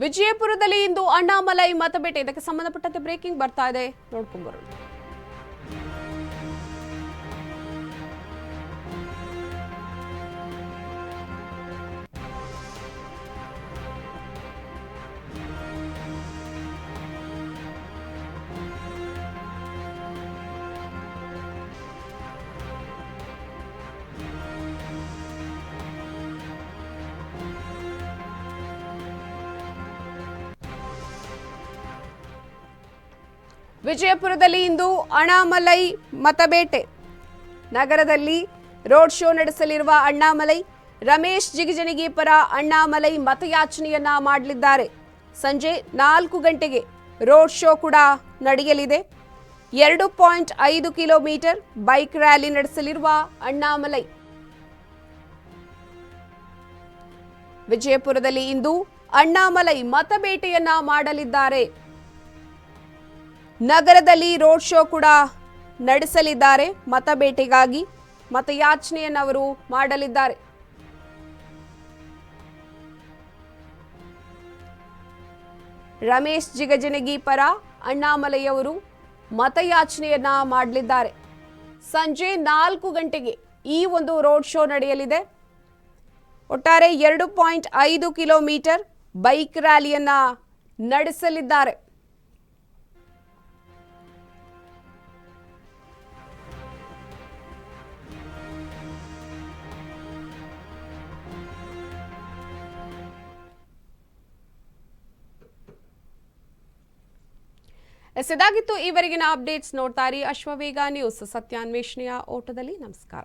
ವಿಜಯಪುರದಲ್ಲಿ ಇಂದು ಅಣ್ಣಾಮಲೈ ಮತಬೇಟೆ ಇದಕ್ಕೆ ಸಂಬಂಧಪಟ್ಟಂತೆ ಬ್ರೇಕಿಂಗ್ ಬರ್ತಾ ಇದೆ, ನೋಡ್ಕೊಂಡು ಬರೋಣ. ವಿಜಯಪುರದಲ್ಲಿ ಇಂದು ಅಣ್ಣಾಮಲೈ ಮತಬೇಟೆ. ನಗರದಲ್ಲಿ ರೋಡ್ ಶೋ ನಡೆಸಲಿರುವ ಅಣ್ಣಾಮಲೈ, ರಮೇಶ್ ಜಿಗಜಿಣಗಿ ಪರ ಅಣ್ಣಾಮಲೈ ಮತಯಾಚನೆಯನ್ನ ಮಾಡಲಿದ್ದಾರೆ. ಸಂಜೆ 4 ಗಂಟೆಗೆ ರೋಡ್ ಶೋ ಕೂಡ ನಡೆಯಲಿದೆ. 2.5 ಕಿಲೋಮೀಟರ್ ಬೈಕ್ ರ್ಯಾಲಿ ನಡೆಸಲಿರುವ ಅಣ್ಣಾಮಲೈ. ವಿಜಯಪುರದಲ್ಲಿ ಇಂದು ಅಣ್ಣಾಮಲೈ ಮತಬೇಟೆಯನ್ನ ಮಾಡಲಿದ್ದಾರೆ. ನಗರದಲ್ಲಿ ರೋಡ್ ಶೋ ಕೂಡ ನಡೆಸಲಿದ್ದಾರೆ. ಮತಬೇಟೆಗಾಗಿ ಮತಯಾಚನೆಯನ್ನು ಅವರು ಮಾಡಲಿದ್ದಾರೆ. ರಮೇಶ್ ಜಿಗಜಿಣಗಿ ಪರ ಅಣ್ಣಾಮಲೈ ಅವರು ಮತಯಾಚನೆಯನ್ನ ಮಾಡಲಿದ್ದಾರೆ. ಸಂಜೆ 4 ಗಂಟೆಗೆ ಈ ಒಂದು ರೋಡ್ ಶೋ ನಡೆಯಲಿದೆ. ಒಟ್ಟಾರೆ 2.5 ಕಿಲೋಮೀಟರ್ ಬೈಕ್ ರ್ಯಾಲಿಯನ್ನ ನಡೆಸಲಿದ್ದಾರೆ. ಇದಾಗಿತ್ತು ಈವರೆಗಿನ ಅಪ್ಡೇಟ್ಸ್. ನೋಡ್ತಾ ಇರಿ ಅಶ್ವವೇಗ ನ್ಯೂಸ್, ಸತ್ಯಾನ್ವೇಷಣೆಯ ಓಟದಲ್ಲಿ. ನಮಸ್ಕಾರ.